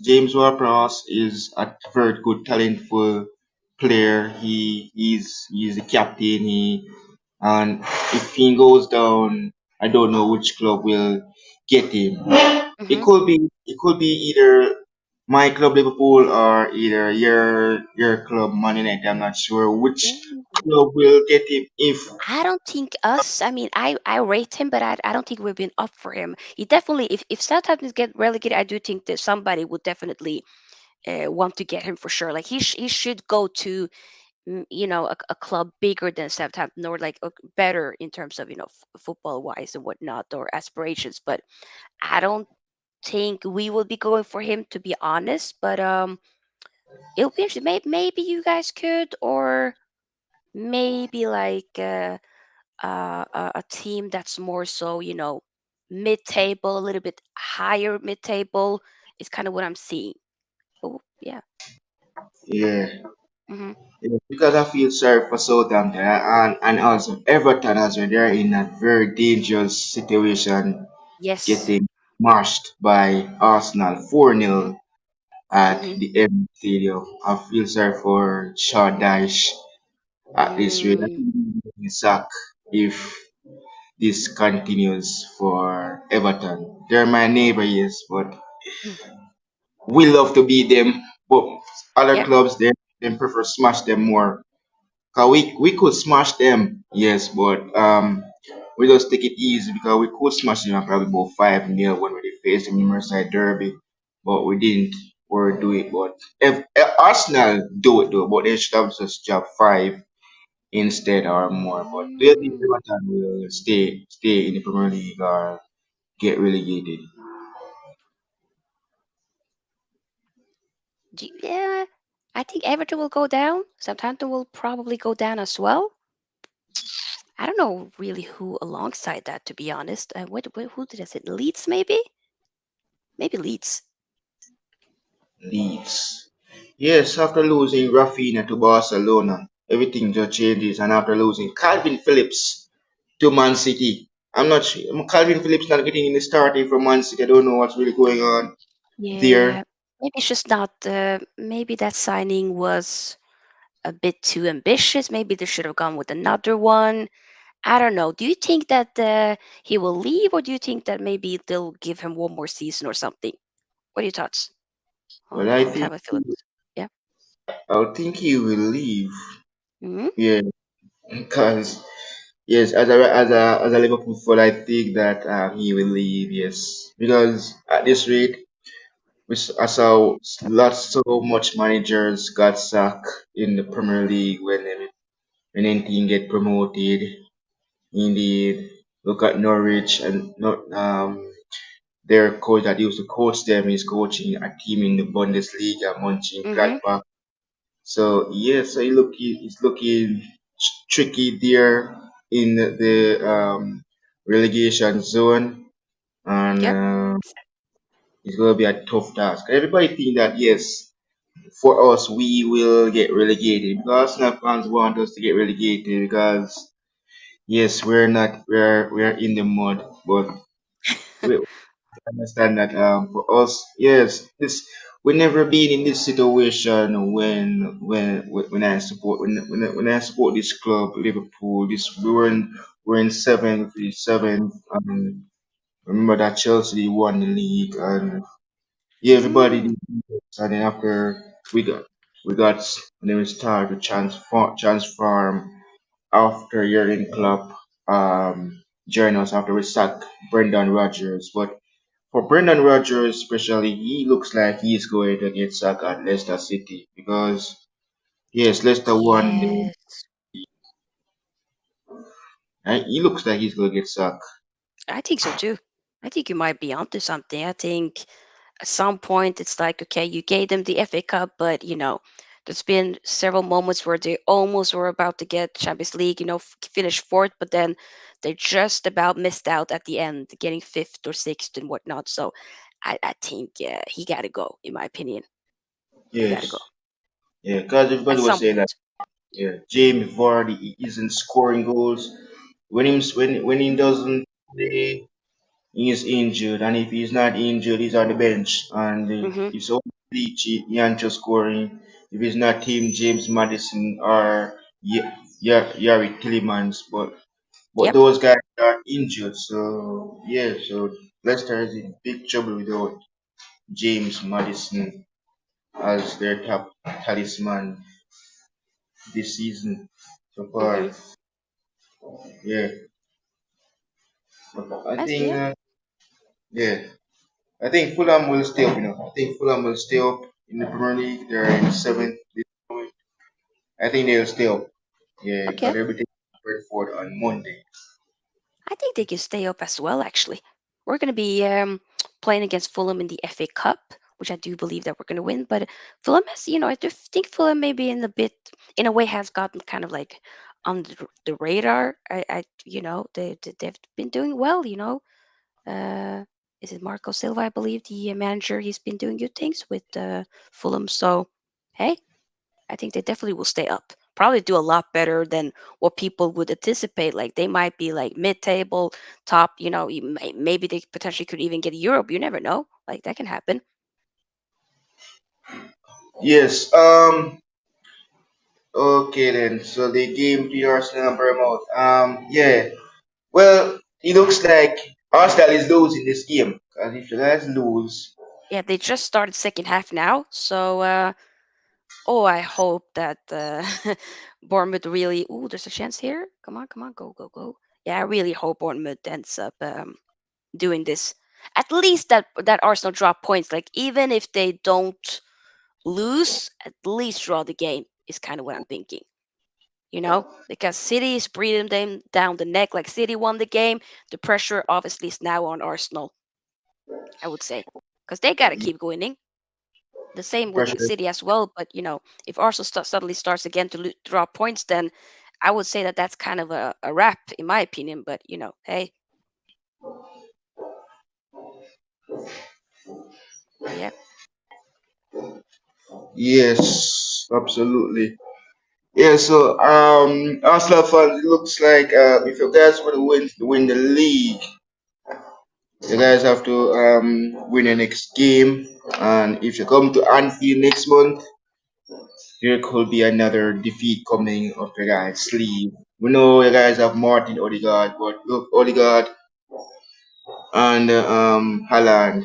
James Ward-Prowse is a very good, talentful player. He's the captain. And if he goes down, I don't know which club will get him.
Mm-hmm.
It could be either my club Liverpool or either your club Man United. I'm not sure which
Yeah.
club will get him if
I don't think us. I mean, I rate him, but I don't think we've been up for him. He definitely, if Southampton get relegated, I do think that somebody would definitely want to get him for sure. Like he should go to a club bigger than Southampton or like better in terms of football wise and whatnot or aspirations. But I don't think we will be going for him to be honest. But it'll be interesting. Maybe you guys could, or maybe like a team that's more so mid-table, a little bit higher mid-table is kind of what I'm seeing. Oh yeah.
yeah.
Hmm.
Yeah, because I feel sorry for Southampton and also Everton as well. They're in a very dangerous situation,
Yes.
getting smashed by Arsenal 4-0
Hmm.
at
Hmm.
the M Stadium. I feel sorry for Shaw Dyche at this rate. I
Mm.
think he will be sacked if this continues for Everton. They're my neighbor, yes, but we love to beat them. But other
Yep.
clubs, they prefer smash them more. Cause we could smash them, yes, but we just take it easy because we could smash them and probably about 5-0 when we faced them in Merseyside Derby, but we didn't or do it. But if Arsenal do it though, but they should have just dropped 5 instead or more. But do you think
Mm.
Everton will stay in the Premier League or get relegated?
Yeah, I think Everton will go down. Southampton will probably go down as well. I don't know really who alongside that, to be honest. Who did I say? Leeds, maybe? Maybe Leeds.
Leeds. Yes, after losing Rafinha to Barcelona, everything just changes. And after losing Calvin Phillips to Man City, I'm not sure. Calvin Phillips not getting any starting from Man City. I don't know what's really going on there.
Yeah, maybe it's just not. Maybe that signing was a bit too ambitious. Maybe they should have gone with another one. I don't know. Do you think that he will leave, or do you think that maybe they'll give him one more season or something? What are your thoughts
Well,
on Calvin Phillips? Yeah.
I think he will leave.
Hmm.
Yeah, because yes, as a Liverpool fan, I think that he will leave. Yes, because at this rate, I saw so much managers got sacked in the Premier League when anything get promoted. Indeed, look at Norwich and not their coach that used to coach them is coaching a team in the Bundesliga,
Hmm.
Mönchengladbach. So yeah, so it's looking tricky there in the relegation zone, and
Yep.
it's gonna be a tough task. Everybody think that yes, for us we will get relegated because Arsenal fans want us to get relegated because yes, we're in the mud, but we understand that for us, yes, this we never been in this situation when I support when I support this club Liverpool. This we're in seventh. Remember that Chelsea won the league and yeah, everybody
Mm.
did this. And then after we got and then we started to transform after Jurgen Klopp joined us after we sacked Brendan Rodgers. But for Brendan Rodgers especially, he looks like he's going to get sacked at Leicester City because yes, Leicester won.
Yes.
And he looks like he's going to get sacked.
I think so too. I think you might be onto something. I think at some point it's like, okay, you gave them the FA Cup, but there's been several moments where they almost were about to get Champions League, finish fourth, but then they just about missed out at the end, getting fifth or sixth and whatnot. So I think he got to go, in my opinion. He got to go
Yes, yeah, because
at
everybody was
some
saying that
point.
yeah, Jamie Vardy isn't scoring goals when he
Mm.
doesn't play. he is injured, and if he's not injured, he's on the bench. And
Mm-hmm.
if so, Leachy, Yancho scoring. If it's not him, James Madison or Yari Tillemans, but
Yep.
those guys are injured. So yeah, so Leicester is in big trouble without James Madison as their top talisman this season so
Mm-hmm.
far. Yeah, but I
That's
think
yeah.
yeah, I think Fulham will stay up. I think Fulham will stay up in the Premier League. They're in
Mm-hmm.
seventh this moment. I think they'll stay up. Yeah, because
Okay.
they'll be taking Brentford on Monday.
I think they can stay up as well. Actually, we're going to be playing against Fulham in the FA Cup, which I do believe that we're going to win. But Fulham has, I do think Fulham maybe in a way, has gotten kind of like on the radar. They've been doing well. Uh, is it Marco Silva? I believe the manager. He's been doing good things with Fulham. So, hey, I think they definitely will stay up. Probably do a lot better than what people would anticipate. Like they might be like mid-table, top. Maybe they potentially could even get Europe. You never know. Like that can happen.
Yes. Okay then. So the game to Arsenal and Bournemouth. Yeah. Well, it looks like Arsenal is losing this game. Because if you guys lose,
Yeah, they just started second half now. So, oh, I hope that Bournemouth really. Ooh, there's a chance here. Come on, go, go, go. Yeah, I really hope Bournemouth ends up doing this. At least that Arsenal drop points. Like even if they don't lose, at least draw the game is kind of what I'm thinking. Because City is breathing them down the neck. Like City won the game, the pressure obviously is now on Arsenal. I would say because they got to keep winning. The same with
pressure.
City as well. But if Arsenal suddenly starts again to draw points, then I would say that that's kind of a wrap in my opinion. But hey, yeah,
Yes, absolutely. Yeah, so Arsenal fans, it looks like if you guys want to win the league, you guys have to win the next game. And if you come to Anfield next month, there could be another defeat coming up your guys' sleeve. We know you guys have Martin Odegaard, but look, Odegaard and Haaland.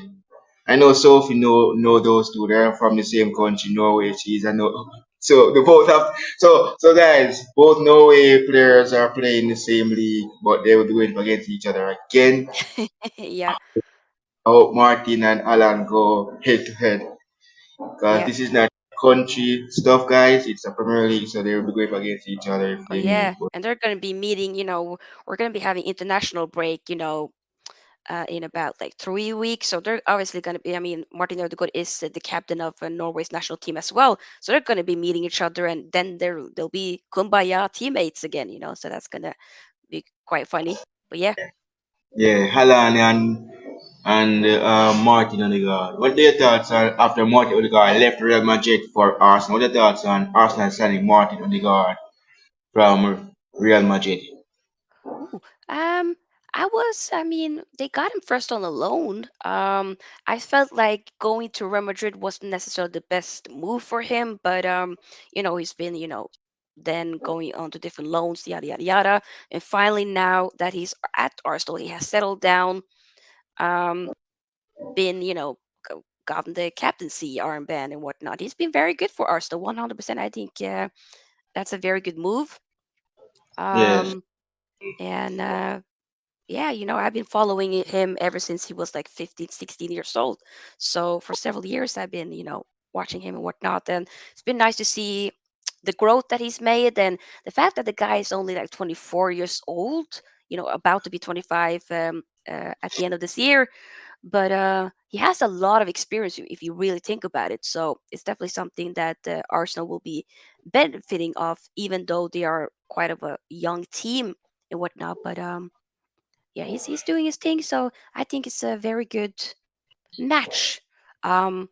I know Sophie know those two. They're from the same country, Norway. She's a no. So the both have so guys, both Norway players are playing the same league, but they will be going against each other again.
yeah,
I hope Martin and Alan go head to head because
yeah.
this is not country stuff, guys. It's a Premier League, so they will be going against each other if
Oh
they meet.
yeah, and they're going to be meeting. We're going to be having international break. In about like 3 weeks. So they're obviously going to be. I mean, Martin Odegaard is the captain of Norway's national team as well. So they're going to be meeting each other, and then they'll be kumbaya teammates again. So that's going to be quite funny. But yeah.
Yeah, Haaland and Martin Odegaard. What are your thoughts on after Martin Odegaard left Real Madrid for Arsenal? What are your thoughts on Arsenal signing Martin Odegaard from Real Madrid?
Ooh, um, I mean, they got him first on a loan. I felt like going to Real Madrid wasn't necessarily the best move for him, but he's been, then going on to different loans, yada yada yada, and finally now that he's at Arsenal, he has settled down. Um, been, gotten the captaincy armband and whatnot. He's been very good for Arsenal, 100%. I think that's a very good move.
Yes,
Um, and yeah, I've been following him ever since he was like 15, 16 years old. So for several years, I've been, watching him and whatnot. And it's been nice to see the growth that he's made and the fact that the guy is only like 24 years old, about to be 25 at the end of this year. But he has a lot of experience if you really think about it. So it's definitely something that Arsenal will be benefiting of, even though they are quite of a young team and whatnot. But yeah, he's doing his thing. So I think it's a very good match. Um,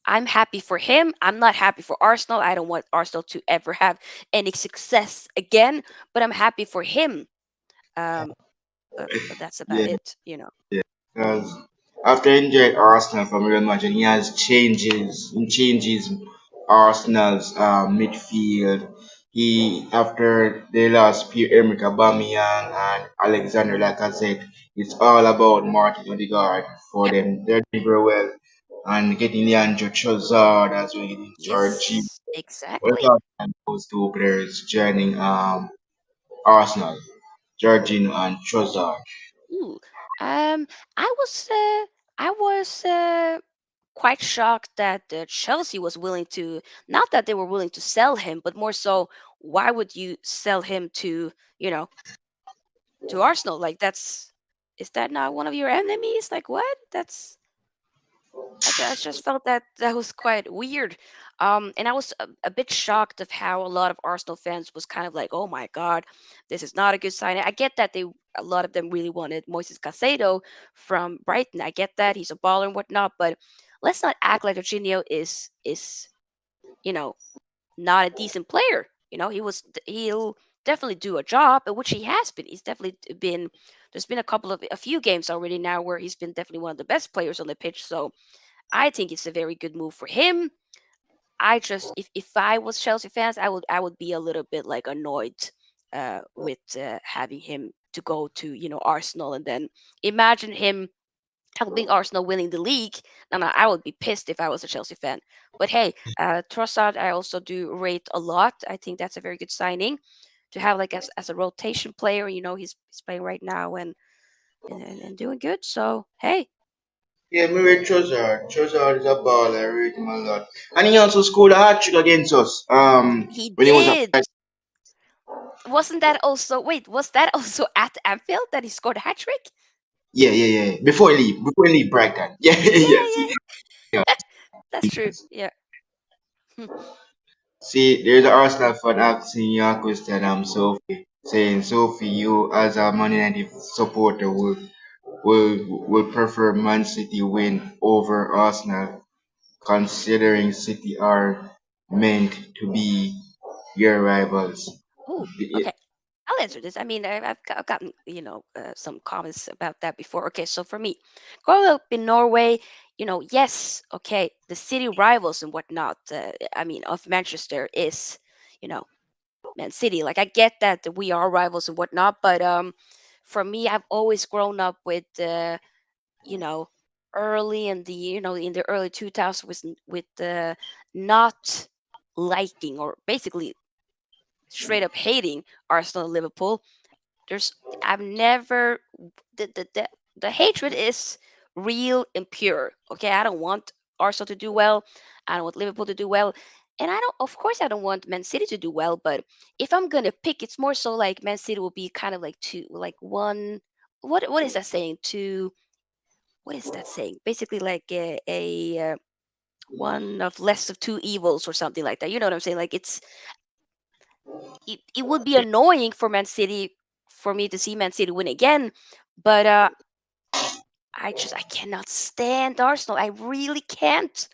I'm happy for him. I'm not happy for Arsenal. I don't want Arsenal to ever have any success again. But I'm happy for him. Um, but that's about
yeah,
it.
yeah. because after enjoying Arsenal from Real Madrid, he changes Arsenal's midfield. He after they lost Pierre-Emerick Aubameyang and Alexander Lacazette, it's all about Martin Odegaard for
Yep.
them. They're doing very well and getting Leandro Trossard as well, getting Georgie.
Yes,
What
exactly.
about those two players joining Arsenal, Jorginho and Trossard?
Ooh. Um, I was quite shocked that Chelsea was willing to, not that they were willing to sell him, but more so, why would you sell him to, you know, to Arsenal? Like is that not one of your enemies? Like what? I just felt that that was quite weird. And I was a bit shocked of how a lot of Arsenal fans was kind of like, "Oh my God, this is not a good sign." I get that a lot of them really wanted Moises Caicedo from Brighton. I get that he's a baller and whatnot, but let's not act like Jorginho is you know not a decent player. He'll definitely do a job, which he has been. He's definitely been. There's been a few games already now where he's been definitely one of the best players on the pitch. So I think it's a very good move for him. If I was Chelsea fans, I would be a little bit like annoyed with having him to go to Arsenal, and then imagine him helping Arsenal winning the league. No, I would be pissed if I was a Chelsea fan. But hey, Trossard I also do rate a lot. I think that's a very good signing to have like as a rotation player. He's playing right now and doing good. So hey,
Yeah, me rate Trossard. Trossard is a baller. I rate him a lot. And he also scored a hat trick against us.
he
When he was
did. Wasn't that also wait, was that also at Anfield that he scored a hat trick?
yeah. Before he leave Brighton. Yeah,
Yeah,
yes,
yeah.
yeah.
That's true. Yeah. Hmm.
See, there's an Arsenal fan asking you a question, Sophie, saying, Sophie, you as a Man United supporter will prefer Man City win over Arsenal, considering City are meant to be your rivals.
Oh, okay. I'll answer this. I mean, I've gotten some comments about that before. Okay, so for me, growing up in Norway, yes, okay, the city rivals and whatnot. I mean, of Manchester is, you know, Man City. Like I get that we are rivals and whatnot, but for me, I've always grown up with you know, early in the early 2000s with not liking or basically straight up hating Arsenal and Liverpool. There's I've never the hatred is real and pure. Okay, I don't want Arsenal to do well. I don't want Liverpool to do well. And I don't want Man City to do well, but if I'm gonna pick, it's more so like Man City will be kind of like two, like one. What is that saying? Two, what is that saying? Basically, like one of less of two evils or something like that. You know what I'm saying? Like it would be annoying for Man City for me to see Man City win again, but I cannot stand Arsenal. I really can't.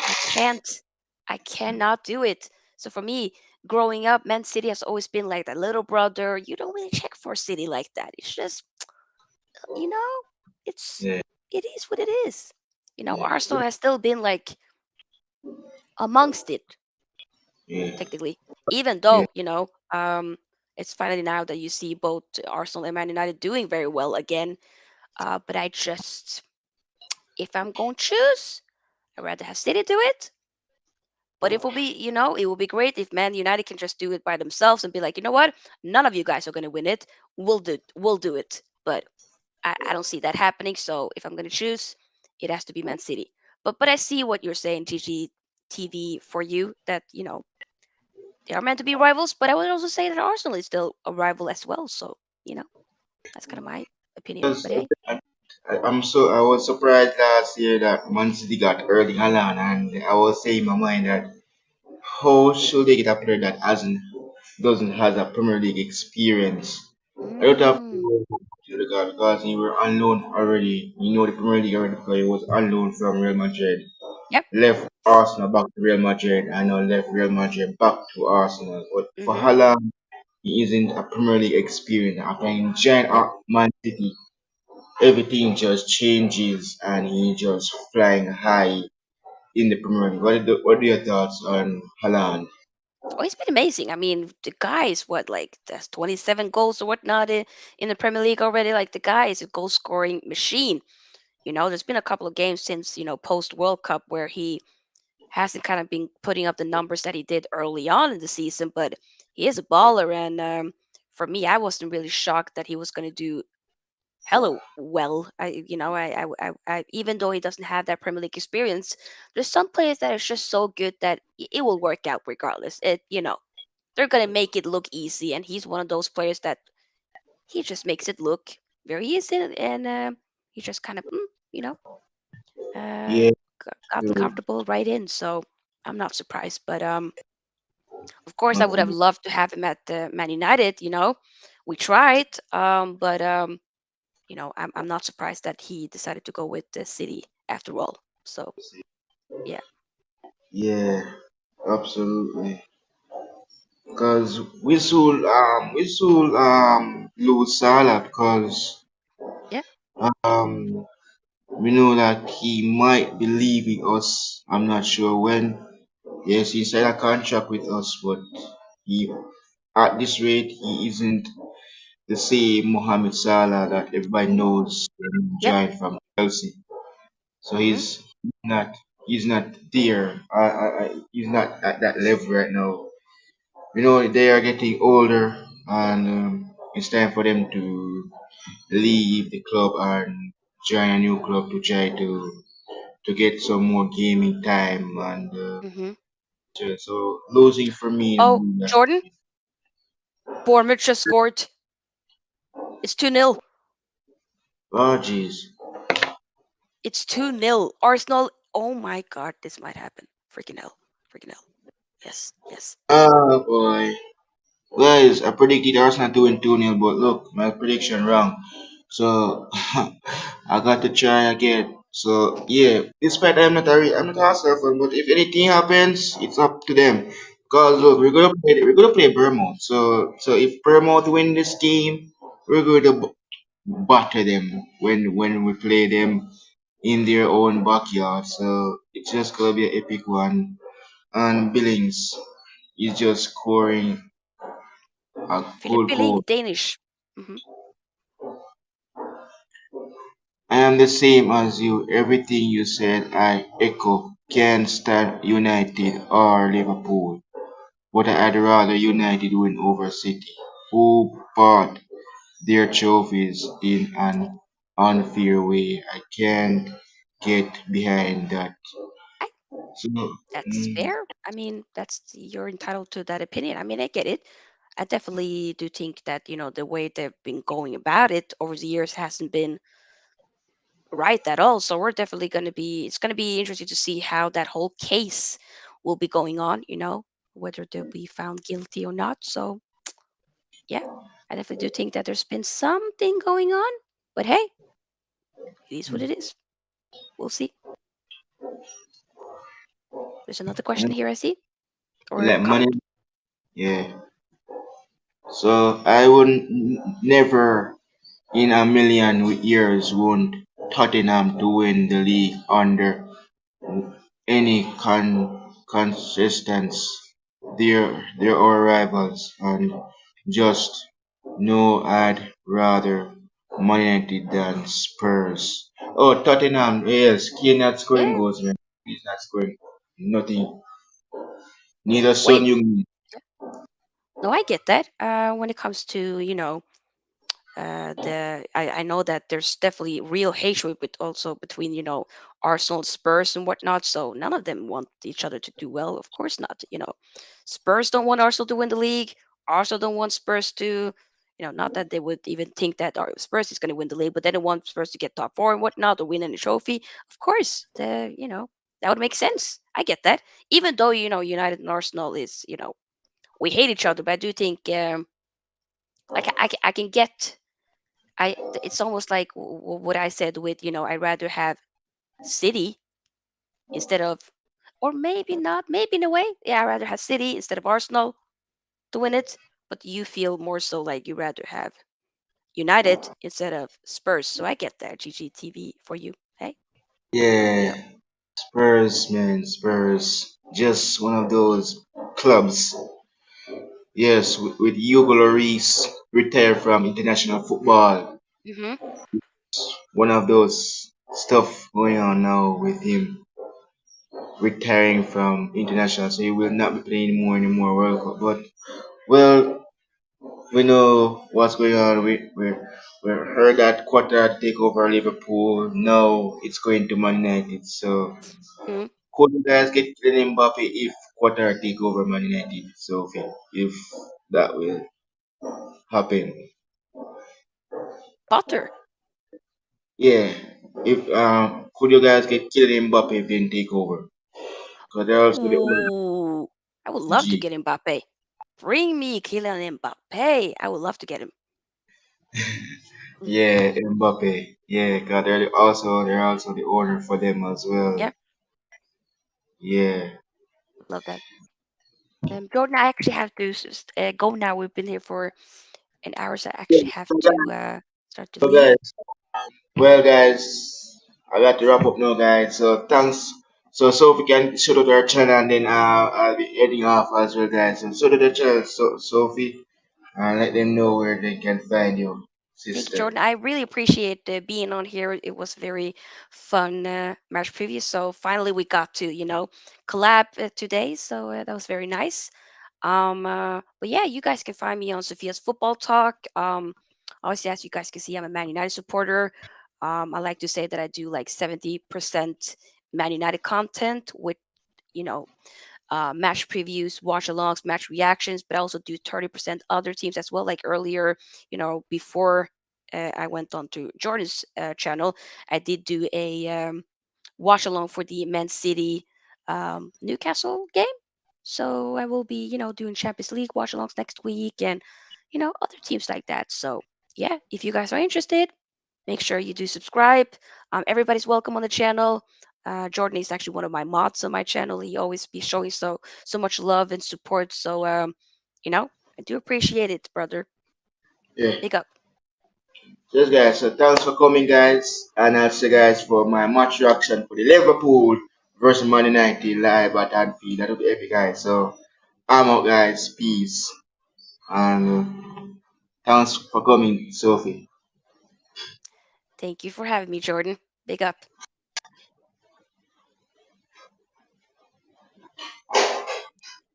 I can't. I cannot do it. So for me, growing up, Man City has always been like that little brother. You don't really check for City like that. It's just you know, it's
Yeah,
it is what it is.
yeah,
Arsenal has still been like amongst it
yeah,
technically, even
yeah.
though it's finally now that you see both Arsenal and Man United doing very well again. But if I'm going to choose, I'd rather have City do it. But it will be great if Man United can just do it by themselves and be like, you know what, none of you guys are going to win it. We'll do it. But I don't see that happening. So if I'm going to choose, it has to be Man City. But I see what you're saying, GGTV, for you that they are meant to be rivals, but I would also say that Arsenal is still a rival as well. So, you know, that's kind of my opinion.
Because
But hey,
I was surprised last year that Man City got early Haaland, and I was saying in my mind that how should they get a player that hasn't doesn't has a Premier League experience? I don't have to
mm,
go to the guy because he were on loan already. You know the Premier League already because he was on loan from Real Madrid.
yep,
Left Arsenal back to Real Madrid and now left Real Madrid back to Arsenal. But for
mm-hmm,
Haaland, he isn't a Premier League experience after enjoying
yep,
Man City. everything just changes and he just flying high in the Premier League. What are your thoughts on Haaland?
Oh, he's been amazing. I mean, the guy is what, like, that's 27 goals or whatnot in the Premier League already. Like, the guy is a goal scoring machine. There's been a couple of games since, post World Cup where he hasn't kind of been putting up the numbers that he did early on in the season, but he is a baller. And for me, I wasn't really shocked that he was going to do hella well. Even though he doesn't have that Premier League experience, there's some players that are just so good that it will work out regardless. They're gonna make it look easy, and he's one of those players that he just makes it look very easy, and he just kind of, you know, uh,
Yeah,
got the
so,
comfortable right in. So I'm not surprised, but of course, I would have loved to have him at Man United. We tried, but I'm not surprised that he decided to go with the City after all. So yeah,
yeah, absolutely. Because we should lose Salah because
yeah,
um we know that he might be leaving us. I'm not sure when. Yes, he signed a contract with us, but he at this rate he isn't the same Mohamed Salah that everybody knows when he
yep,
joined from Chelsea. So
hmm
he's not there. He's not at that level right now. They are getting older, and it's time for them to leave the club and join a new club to try to get some more gaming time. And
hmm
so losing for me.
Oh, Jordan, Bournemouth just scored. It's 2-0.
Oh jeez.
It's 2-0. Arsenal. Oh my god, this might happen. Freaking hell. Freaking hell. Yes, yes.
Oh boy. Guys, I predicted Arsenal doing 2-0, but look, my prediction wrong. So I got to try again. So yeah, despite I'm not Arsenal fan, but if anything happens, it's up to them. Cause
Yeah.
look, we're gonna play Bournemouth. So if Bournemouth win this game, we're going to batter them when we play them in their own backyard. So it's just gonna be an epic one. And Billings is just scoring a
Philip
good
Billing,
goal.
Danish. Hmm
I am the same as you. Everything you said, I echo. Can't stand United or Liverpool, but I'd rather United win over City, who bought their trophies in an unfair way. I can't get behind that.
I
So,
That's
mm,
fair. I mean, you're entitled to that opinion. I mean, I get it. I definitely do think that, the way they've been going about it over the years hasn't been right at all. So we're definitely it's going to be interesting to see how that whole case will be going on, whether they'll be found guilty or not. So yeah, I definitely do think that there's been something going on. But hey, it is what it is. We'll see. There's another question here I see, or a
like money,
comment.
yeah. So I would never in a million years want Tottenham to win the league under any consistence. They're our rivals, and just no, I'd rather Man United than Spurs. Oh, Tottenham, yes, Kane not scoring
Yeah.
goals, man. He's not scoring nothing. Neither Son
Wait.
Young.
No, I get that. When it comes to, I know that there's definitely real hatred also between, Arsenal, Spurs, and whatnot. So none of them want each other to do well. Of course not. Spurs don't want Arsenal to win the league. Arsenal don't want Spurs to, not that they would even think that Spurs is going to win the league, but they don't want Spurs to get top four and whatnot or win any trophy. Of course, that would make sense. I get that. Even though, United and Arsenal is, we hate each other, but I do think, like I can get it's almost like what I said with, I'd rather have City instead of, or maybe not, maybe in a way, yeah, I'd rather have City instead of Arsenal to win it. But you feel more so like you rather have United instead of Spurs. So I get that GGTV for you. Hey,
Yeah,
yep.
Spurs, man, Spurs. Just one of those clubs. Yes, with Hugo Lloris retired from international football.
Mm-hmm.
One of those stuff going on now with him retiring from international, so he will not be playing more anymore World Cup. But well, we know what's going on. We heard that Qatar take over Liverpool. Now it's going to Man United. So
Mm-hmm.
could you guys get Kylian Mbappe if Qatar take over Man United? So if that will happen,
Potter.
yeah. If could you guys get Kylian Mbappe if they take over? Because they're also the owner of
Ooh, I would love to
PG.
get Mbappe. Bring me Kylian Mbappe. I would love to get him. Mm,
Yeah, Mbappe. Yeah, because they're also the owner for them as well.
yeah,
Yeah.
love that. Jordan, I actually have to go now. We've been here for an hour, so I actually have to start to
So
leave.
guys, well guys, I got to wrap up now, guys. So thanks. So if we can shout out our channel and then I'll be heading off as well, guys. So shout out the channel, Sophie, and let them know where they can find you,
Thank you,
sister.
Jordan. I really appreciate being on here. It was very fun match preview. So finally, we got to collab today. So that was very nice. But yeah, you guys can find me on Sophia's Football Talk. Obviously, as you guys can see, I'm a Man United supporter. I like to say that I do like 70% Man United content with you know match previews, watch alongs, match reactions, but I also do 30% other teams as well. Like earlier, before I went on to Jordan's channel, I did do a watch along for the Man City Newcastle game. So I will be, doing Champions League watch alongs next week and, other teams like that. So yeah, if you guys are interested, make sure you do subscribe. Everybody's welcome on the channel. Jordan is actually one of my mods on my channel. He always be showing so much love and support. So I do appreciate it, brother.
Yeah.
Big up.
Yes, guys. So thanks for coming, guys, and I'll see you guys for my match reaction for the Liverpool versus Man United live at Anfield. That'll be epic, guys. So I'm out, guys. Peace and thanks for coming, Sophie.
Thank you for having me, Jordan. Big up.